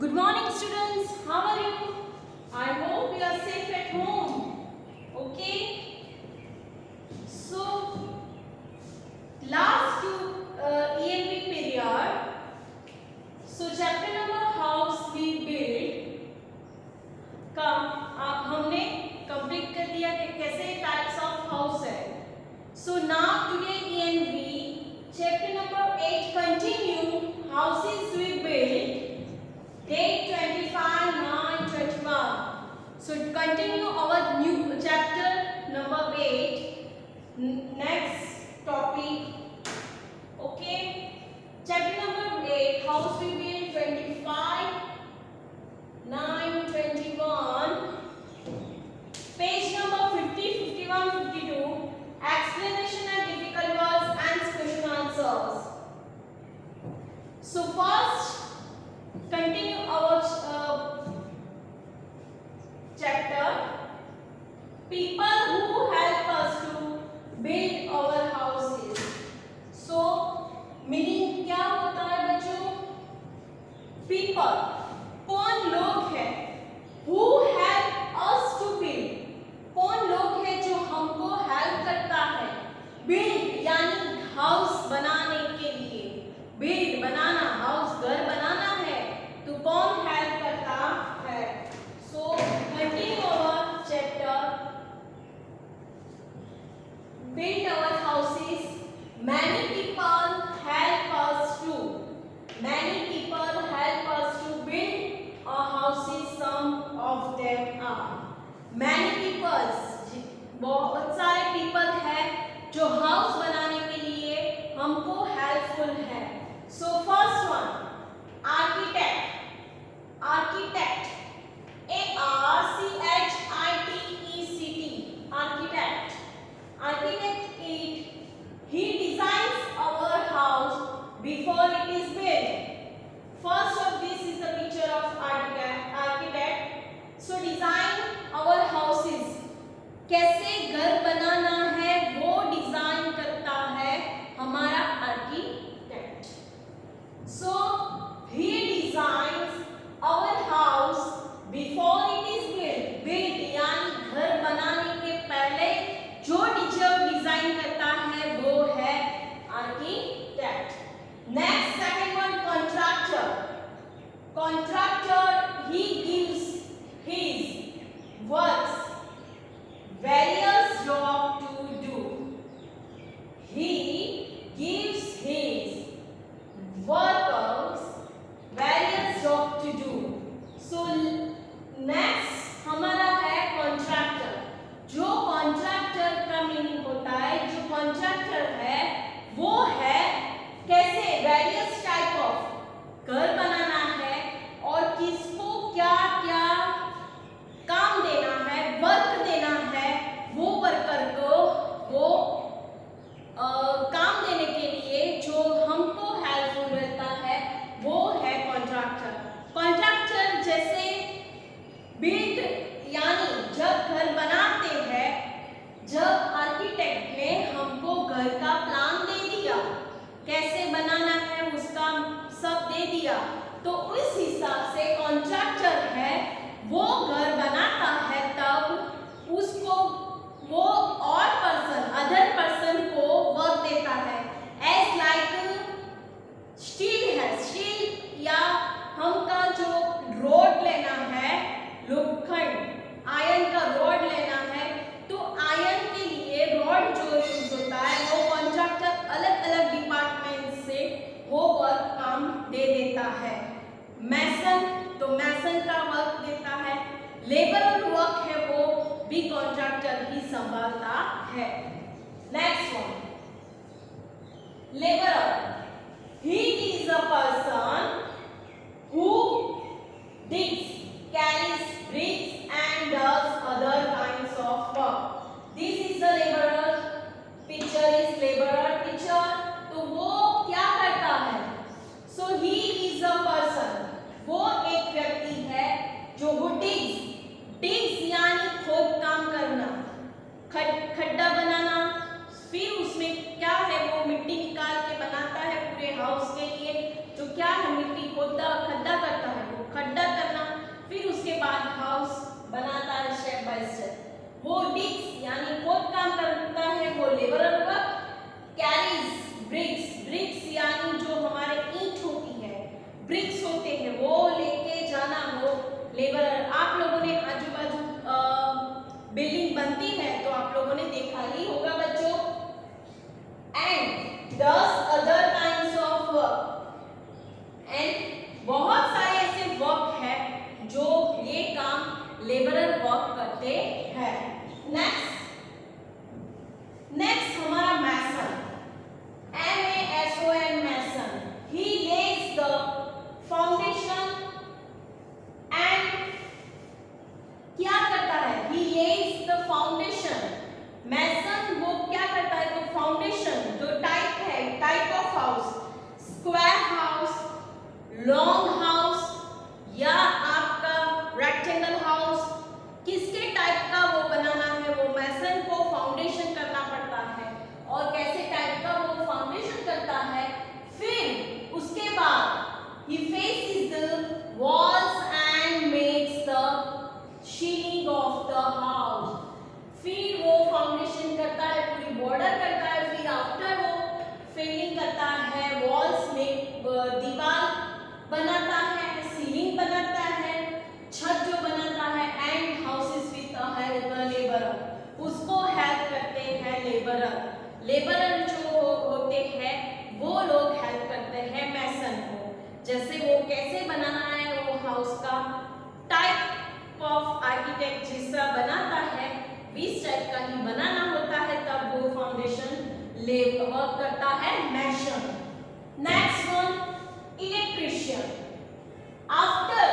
Good morning, students. How are you? I hope you are safe at home. Okay. So, last two ENV period. So, chapter number house we build का आप हमने complete कर दिया कि कैसे types of house है. So now today ENV chapter number 8 continue houses we build. Date 25/9/21. So continue our new chapter number 8. Next topic. Okay. Chapter number 8. House we build 25/9/21. Page number 50, 51, 52. Explanation and difficult words and question answers. So first. Continue our chapter. People who help us to build our houses. So meaning क्या होता है बच्चों? People कौन लोग हैं? Who help us to build? कौन लोग हैं जो हमको help करता है? Build यानी हाउस बनाने के लिए. Build बनाना, हाउस घर बनाना है. तो कौन हेल्प करता है? So continue our chapter. Build our houses. Many people help us to. Many people help us to build a houses. Some of them are. Many peoples बहुत सारे पीपल हैं जो हाउस बनाने के लिए हमको हेल्पफुल है. So first one architect. Architect. ARCHITECT. Architect. Architect he designs our house before it is built. First of this is the picture of architect. So design our houses. कैसे घर बनाना है वो डिजाइन करता है हमारा architect. So he designs our house before it is built. Built यानी घर बनाने के पहले जो डिजाइन करता है वो है architect. Next second one contractor. Contractor he gives his works various job to do. He gives his workers various job to do. So next हमारा है कॉन्ट्रैक्टर. जो कॉन्ट्रैक्टर का मीनिंग होता है, जो कॉन्ट्रैक्टर है वो है कैसे वेरियस टाइप ऑफ घर बनाना है और किसको क्या क्या काम देना है, वर्क देना है, वो वर्कर को वो काम देने के लिए जो हमको हेल्पफुल रहता है वो है कॉन्ट्रैक्टर. कॉन्ट्रैक्टर जैसे बिल्ड यानी जब घर बनाते हैं, जब आर्किटेक्ट ने हमको घर का प्लान दे दिया, कैसे बनाना है उसका सब दे दिया, तो उस हिसाब से कॉन्ट्रैक्टर है वो घर बनाता है. तब उसको वो और पर्सन अदर पर्सन को वर्क देता है. एज लाइक स्टील है, स्टील या हमका जो रोड लेना है, लोखंड आयरन का रोड लेना है, तो आयरन के लिए रोड जो यूज होता है वो कॉन्ट्रैक्टर अलग अलग डिपार्टमेंट से वो वर्क काम दे देता है. मैसन तो मैसन का वर्क देता है. लेबर वर्क है वो भी कॉन्ट्रैक्टर ही संभालता है. Next one labourer. He is a person who digs, carries bricks and does other kinds of work. This is the laborer. Picture is laborer picture. तो वो क्या करता है? So he is a person. वो एक व्यक्ति है जो digs. Digs यानी खोद काम करना, खड्डा बनाना, फिर उसमें क्या है वो मिट्टी निकाल के बनाता है पूरे हाउस के लिए. जो क्या है मिट्टी होते हैं वो लेके जाना हो लेबरर। आप लोगों ने आजू बाजू बिल्डिंग बनती है तो आप लोगों ने देखा ही होगा बच्चों। And 10 other kinds of work, and बहुत सारे ऐसे वर्क है जो ये काम लेबरर वर्क करते हैं। नेक्स्ट हमारा mason, MASON mason. He lays the foundation and क्या करता है, ही लेज द फाउंडेशन। मैसन वो क्या करता है, तो फाउंडेशन जो टाइप है, type of house, square house, long house या आपका रेक्टेंगल हाउस, किसके टाइप का वो बनाना है, वो मैसन को फाउंडेशन करना पड़ता है। और कैसे टाइप का वो फाउंडेशन करता है, फिर उसके बाद he faces the walls and makes the ceiling of the house। फिर वो फाउंडेशन करता है, पूरी बॉर्डर करता है, फिर आफ्टर वो फिलिंग करता है, वॉल्स में दीवार बनाता है, सीलिंग बनाता है, छत जो बनाता है, एंड हाउसेस विद लेबरर, उसको हेल्प करते हैं लेबरर। लेबरर जो होते हैं वो लोग हेल्प करते हैं मैसन को। जैसे वो कैसे बनाना है, वो हाउस का टाइप ऑफ आर्किटेक्ट जिसका बनाता है इस टाइप का ही बनाना होता है, तब वो फाउंडेशन वर्क करता है mason. Next one, electrician. After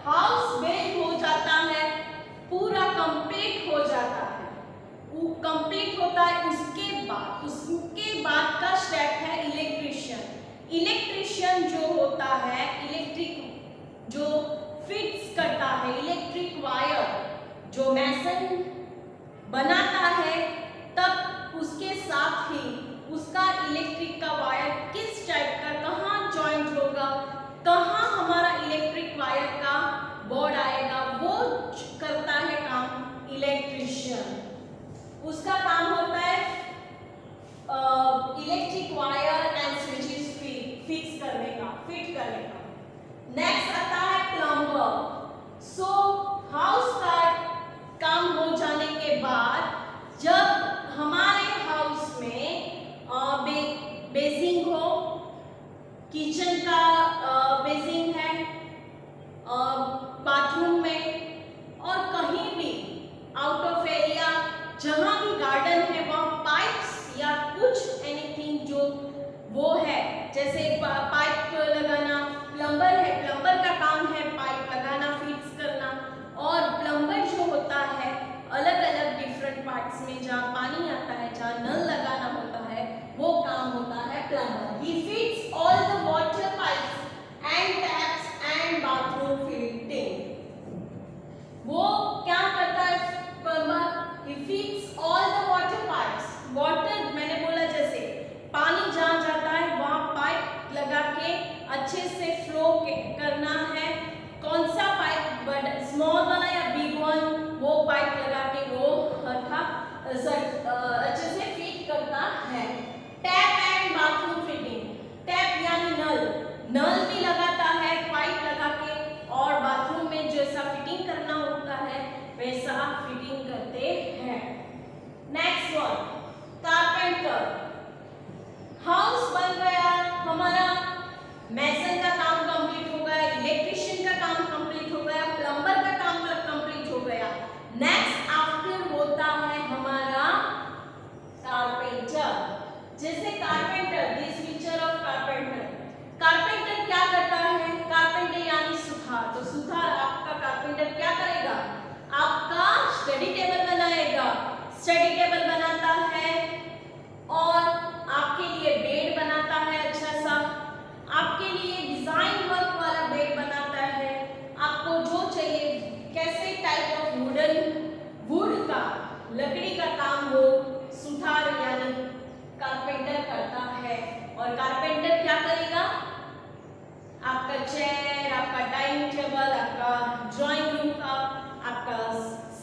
house build हो जाता है, पूरा कंप्लीट हो जाता है, वो कंप्लीट होता है, उसके बाद का स्टेप है इलेक्ट्रिशियन। इलेक्ट्रिशियन जो होता है, इलेक्ट्रिक जो फिक्स करता है, इलेक्ट्रिक वायर जो मैसन बनाता है, तब उसके साथ ही उसका इलेक्ट्रिक का वायर किस टाइप का कहाँ जॉइंट होगा, कहाँ हमारा इलेक्ट्रिक वायर का बोर्ड आएगा, वो करता है काम इलेक्ट्रिशियन। उसका काम होता है electric wire and switches fix करने का, फिट करने का। नेक्स्ट आता है प्लम्बर। सो हाउस का काम हो जाने के बाद जब हमारे हाउस में बेसिंग हो, किचन का बेसिंग है, बाथरूम में और कहीं भी आउट ऑफ एरिया जहां भी गार्डन है वहां पाइप्स या कुछ एनीथिंग जो वो है, जैसे पाइप लगाना, प्लम्बर है, प्लम्बर का काम है पाइप लगाना, फिक्स करना। और प्लम्बर जो होता है अलग अलग डिफरेंट पार्ट्स में जहाँ पानी आता है, जहाँ नल लगाना होता है, वो काम होता है plumber. He fix all the water pipes and taps and bathroom fitting. वो क्या करता है plumber, he fix all the water pipes. Water मैंने बोला जैसे पानी जहाँ जाता है वहाँ पाइप लगा के अच्छे से फ्लो करना है। कौन सा पाइप, स्मॉल वाला या बिग वन, वो पाइप लगा के वो अच्छे से फिट करता है। Tap and bathroom fitting. Tap यानी नल भी लगाता है पाइप लगा के, और बाथरूम में जैसा फिटिंग करना होता है वैसा फिटिंग करते हैं। Next one, carpenter. हाउस बन गया हमारा, मैसन का काम कंप्लीट हो गया, इलेक्ट्रिशियन का काम कंप्लीट हो गया, प्लम्बर का काम कंप्लीट हो गया। नेक्स्ट आफ्टर होता है हमारा कारपेंटर। जैसे carpenter, this picture of carpenter. Carpenter क्या करता है, कारपेंटर यानी सुथार। तो सुथार आपका कारपेंटर क्या करेगा, आपका स्टडी टेबल बनाएगा, स्टडी टेबल बनाता है और आपके लिए बेड बनाता है अच्छा सा, आपके लिए डिजाइन वर्क वाला बेड बनाता है। आपको जो चाहिए, कैसे टाइप ऑफ वुड का, लकड़ी का काम हो, सुथार यानी कारपेंटर करता है। और कारपेंटर क्या करेगा, आपका चेयर, आपका डाइनिंग टेबल, आपका ड्राइंग रूम का, आपका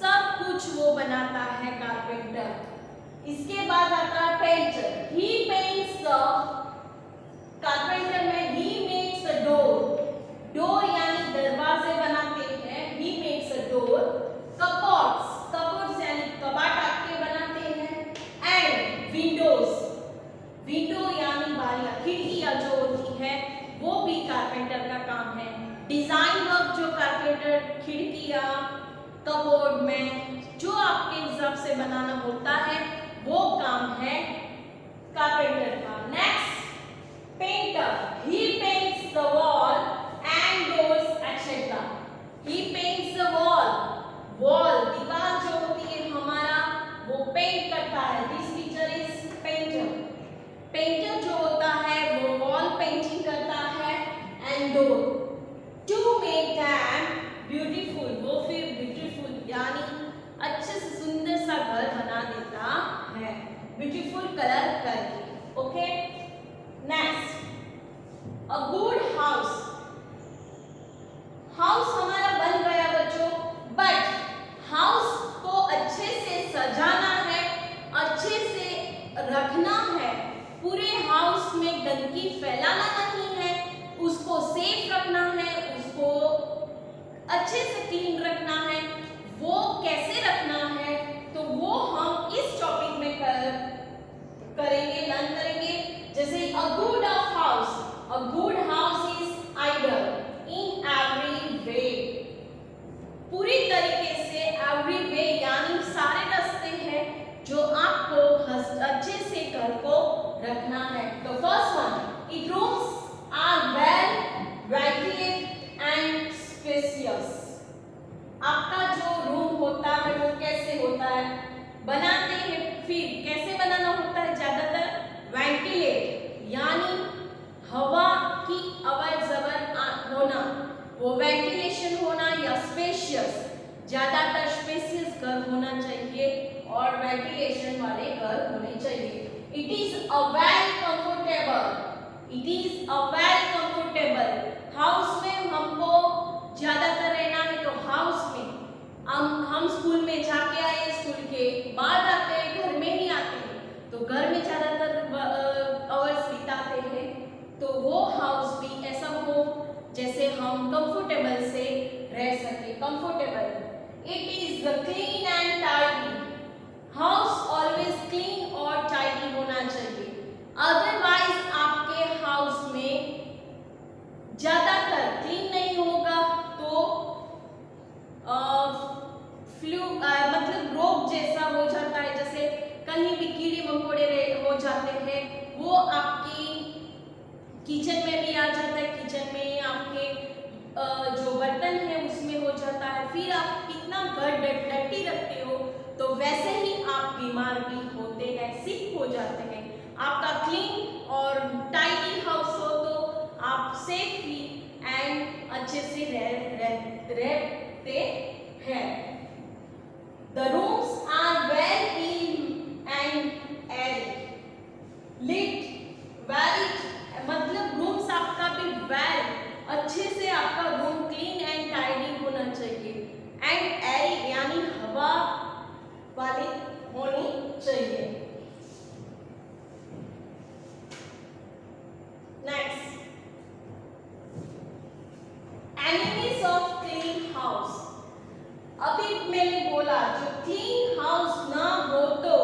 सब कुछ वो बनाता है कारपेंटर। इसके बाद आता है painter. He paints the, carpenter में he makes the door. Design work जो कारपेंटर खिड़कियां कबोर्ड में जो आपके हिसाब से बनाना होता है वो काम है कारपेंटर का। Next painter, he paints the wall and doors etcetera. He paints the wall, wall दीवार जो होती है हमारा वो पेंट करता है। This picture is painter. Painter जो होता है वो वॉल पेंटिंग करता है and door to make them beautiful, वो फिर ब्यूटीफुल यानी अच्छे से सुंदर सा घर बना देता है ब्यूटीफुल कलर करके। ओके, नेक्स्ट अ गुड हाउस। हाउस हमारा बन गया बच्चों, बट हाउस को अच्छे से सजाना है, अच्छे से रखना है। पूरे हाउस में गंदगी फैलाना नहीं है, उसको सेफ रखना है, उसको अच्छे से क्लीन रखना है। वो कैसे रखना है तो वो हम इस टॉपिक में करेंगे, लर्न करेंगे। जैसे a good house, a good house is ideal in every way. पूरी तरीके से एवरी वे यानी सारे रास्ते हैं जो आपको अच्छे से घर को रखना है। तो first one, it rooms are well ventilated and spacious. आपका जो रूम होता है वो कैसे होता है, बनाते हैं फिर कैसे बनाना होता है, ज्यादातर वेंटिलेट यानी हवा की अवर जबर होना, वो वेंटिलेशन होना, या स्पेशियस, ज्यादातर स्पेसियस घर होना चाहिए और वेंटिलेशन वाले घर होने चाहिए। It is a very comfortable, it is a very comfortable. House में हमको ज्यादातर रहना है तो हाउस में हम स्कूल में जाके आए, स्कूल के बाद आते हैं, घर में ही आते हैं, तो घर में ज्यादातर आवर्स बिताते हैं। तो वो हाउस भी ऐसा हो जैसे हम कंफर्टेबल से रह सके। Comfortable, it is clean and tidy. House always clean और टाइडी होना चाहिए, अदरवाइज आपके हाउस में ज्यादातर क्लीन नहीं होगा तो मतलब रोग जैसा हो जाता है, जैसे कहीं भी कीड़े मकोड़े हो जाते हैं, वो आपकी किचन में भी आ जाता है, किचन में आपके जो बर्तन है उसमें हो जाता है, फिर आप कितना घर डर्टी रखते हो तो वैसे ही आप बीमार भी होते हैं, सिक हो जाते हैं। आपका क्लीन और टाइडी हाउस हो तो आप सेफली एंड अच्छे से रहते हैं। The rooms are well clean and airy. Lit, very मतलब रूम्स आपका भी वेल अच्छे से आपका रूम क्लीन एंड टाइडी होना चाहिए, एंड एरी यानी हवा वाली होनी चाहिए। Next, enemies of clean house. अभी मैंने बोला जो क्लीन हाउस ना हो तो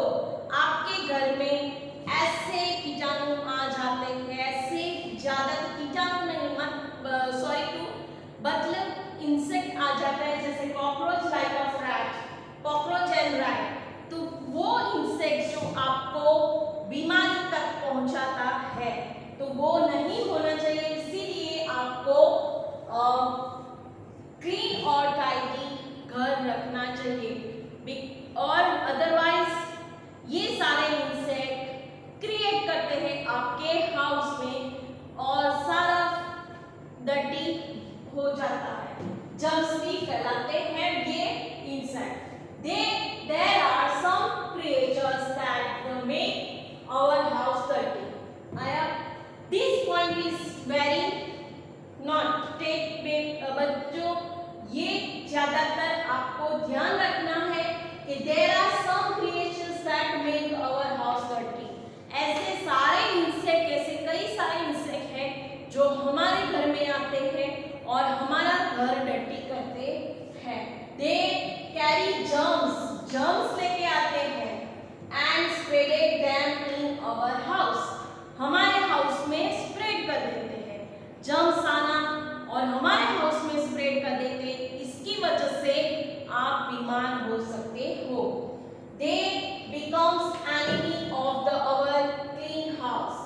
आपके घर में ऐसे कीटाणु आ जाते हैं, ऐसे ज्यादा कीटाणु नहीं मतलब इंसेक्ट आ जाता है, जैसे cockroach, like of rat, cockroach and rat. तो वो इंसेक्ट जो आपको बीमारी तक पहुंचाता है तो वो नहीं होना चाहिए, इसीलिए आपको क्लीन और टाइडी घर रखना चाहिए। और अदरवाइज ये सारे इंसेक्ट क्रिएट करते हैं आपके हाउस में और सारा डर्टी हो जाता है, जर्म्स भी फैलाते हैं ये insect. There are some creatures that make our house dirty. This point is very not take बच्चों ये ज्यादातर आपको ध्यान रखना है कि there are some creatures that make our house dirty. ऐसे सारे इंसेक्ट, ऐसे कई सारे इंसेक्ट हैं जो हमारे घर में आते हैं और हमारा घर डर्टी करते हैं। They carry germs लेके आते हैं and spread them in our house. हमारे हाउस में स्प्रेड कर देते हैं जर्म्स आना, और हमारे हाउस डिहाइड्रेट कर देते, इसकी वजह से आप बीमार हो सकते हो। दे becomes enemy of the our clean house.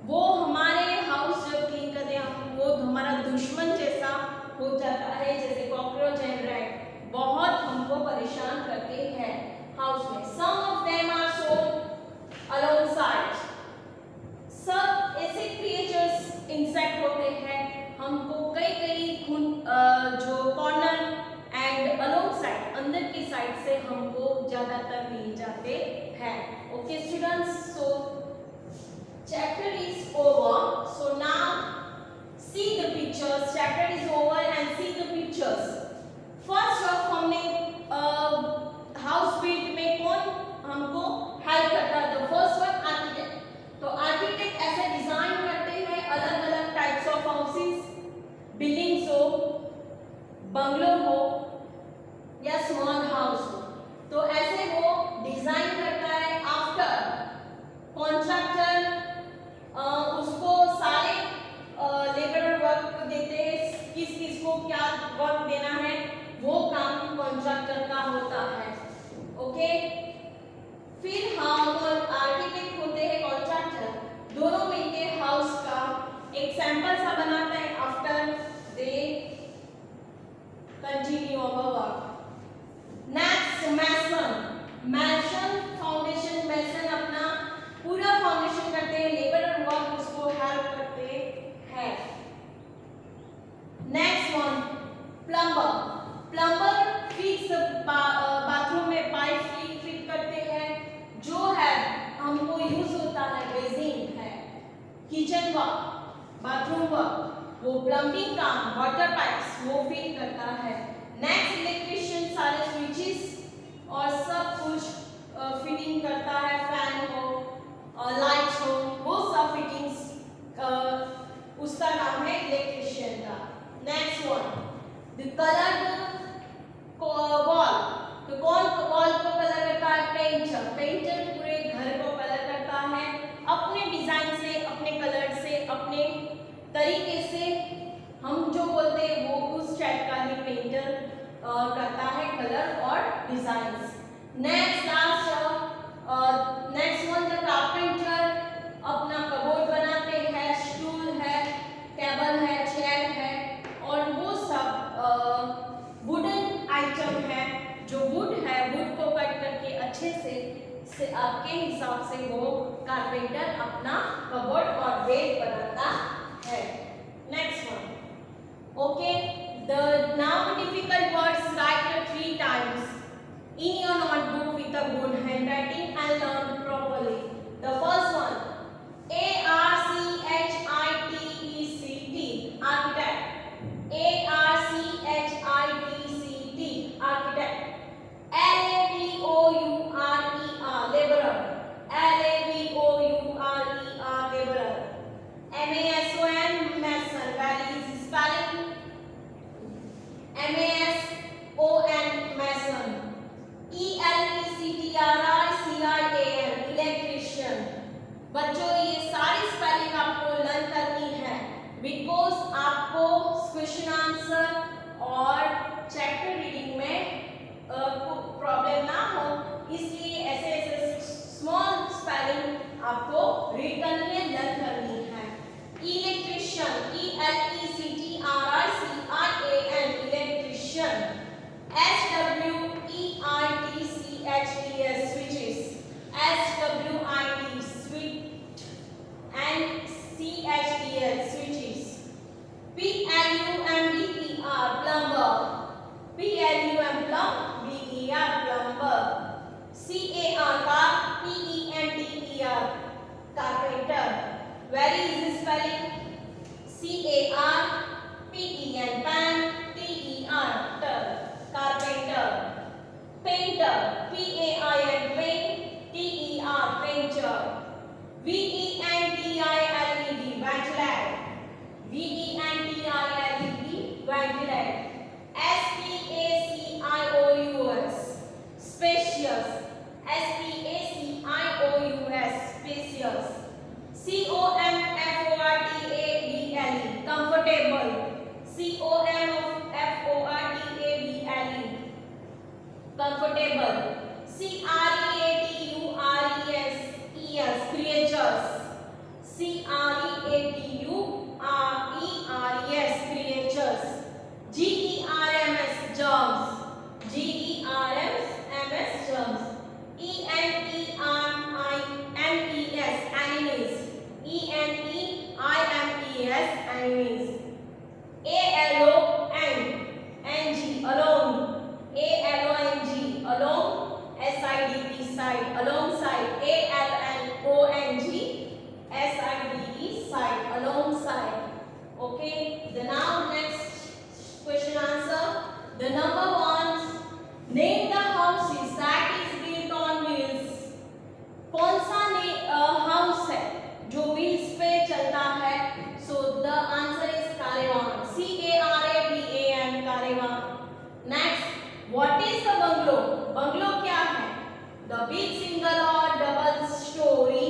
वो हमारे हाउस जब क्लीन करते हैं हम, वो हमारा दुश्मन जैसा हो जाता है, जैसे कॉकरोच एंड रैट बहुत हमको परेशान करते हैं हाउस में। Some of them are sold alongside. सब ऐसे क्रिएचर्स इंसेक्ट होते हैं, हमको कई जो कॉर्नर एंड अलोंगसाइड अंदर की साइड से हमको ज्यादातर मिल जाते हैं। Okay students, so chapter is over. So now see the pictures. Chapter is over and see the pictures. First of हमने हाउस बिल्ड में कौन हमको हेल्प करता है? तो फर्स्ट वन आर्किटेक्ट। तो आर्किटेक्ट ऐसे डिजाइन करते हैं अलग अलग टाइप्स ऑफ हाउसेस, बिल्डिंग्स हो, बंगलो हो या स्मॉल हाउस हो, तो ऐसे वो डिजाइन करता है। आफ्टर कॉन्ट्रैक्टर उसको सारे लेबर वर्क देते हैं, किस किस को क्या वर्क देना है, वो काम कॉन्ट्रैक्टर का होता है। ओके, फिर हम आर्किटेक्ट होते हैं, कॉन्ट्रैक्टर, दोनों मिलके हाउस का एक सैंपल सा बनाते हैं। After they continue our work. Next mason foundation. Mason अपना पूरा फाउंडेशन करते हैं, लेबर और वर्क उसको हेल्प करते हैं। Next one plumber fix bathroom में पाइप फिट करते हैं, जो है हमको यूज होता है। बेसिन है, किचन वर्क, बाथरूम वर्क, वो प्लम्बिंग का वाटर पाइप्स वो फिट करता है। नेक्स्ट इलेक्ट्रिशियन सारे स्विचेस और सब कुछ फिटिंग करता है, फैन हो और लाइट्स हो, वो सब फिटिंग्स उसका नाम है इलेक्ट्रिशियन का। Next one the coloured wall. तो कौन वॉल को कलर करता है? पेंटर। पेंटर पूरे घर को कलर करता है अपने डिजाइन से, अपने कलर से, अपने तरीके से। हम जो बोलते हैं वो उस टाइप का ही पेंटर करता है कलर और designs. Next one the carpenter अपना कबोर्ड बनाते हैं, स्टूल है, टेबल है, चेयर है, और वो सब वुडन आइटम है। जो वुड है, वुड को कट करके अच्छे से आपके हिसाब से वो कारपेंटर अपना कबोर्ड और बेड बनाता है। Next one, okay, the now difficult words right 3 times in your notebook with a good handwriting and learn properly. The first one, ARCHITECT, architect. ARCHITECT, architect. LABOURER, laborer. LABOURER, laborer. MASON, mason. Where is spelling? MASON, mason. ELECTRICIAN, electrician. बच्चों ये सारी spelling आपको learn करनी है, because आपको question answer और chapter reading में problem ना हो, इसलिए ऐसे स्मॉल स्पेलिंग आपको रीड करनी है, लर्न करनी है। Electrician, ELECTRICIAN, electrician. ALONEMES, enemies. ALONG, alone. ALONG, alone. SIDE, side, alongside. ALONG, SIDE, side, alongside. Okay, the now next question answer. The number one, name the houses that is built on wheels. कौन सा house है जो wheels पे चलता है? So the answer is caravan. CARAVAN, caravan. Next, what is the bungalow? Bungalow क्या है? The big single और double storey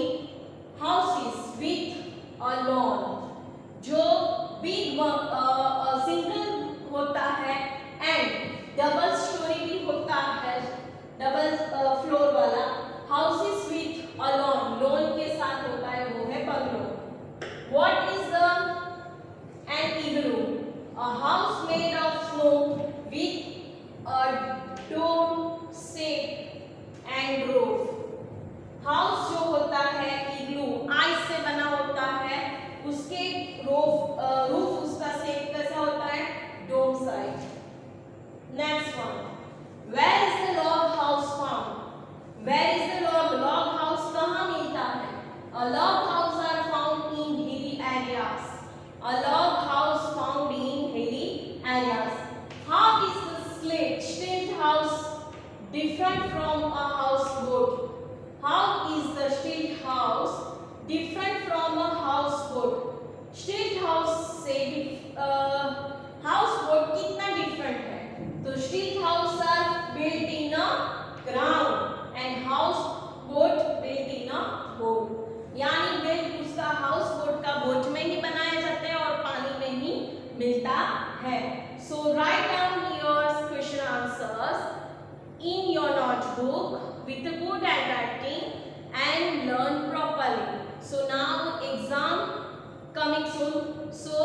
houses with a lawn. जो बिग सिंगल होता है एंड डबल स्टोरी भी होता है, डबल फ्लोर वाला houses with a lawn, lawn के साथ होता है, वो है bungalow. What is the an igloo? A house made of snow with a dome shape and roof. House जो होता है इग्लू, आइस से बना होता है, उसके रूफ उसका शेप कैसा होता है? Dome size. Next one, where is the log house found? Where is the log house कहाँ मिलता है? A log house are found in hilly areas. A log house found in hilly areas. How is the stilt house different from a houseboat? How is the stilt house different from a houseboat? Stilt house से houseboat कितना different है? तो stilt house are built in a ground and houseboat built in a boat. यानी build उसका houseboat का boat में ही बनाया जाता है और पानी में ही मिलता है. So write down your question answers in your notebook with a good handwriting and learn properly. So now exam coming soon, so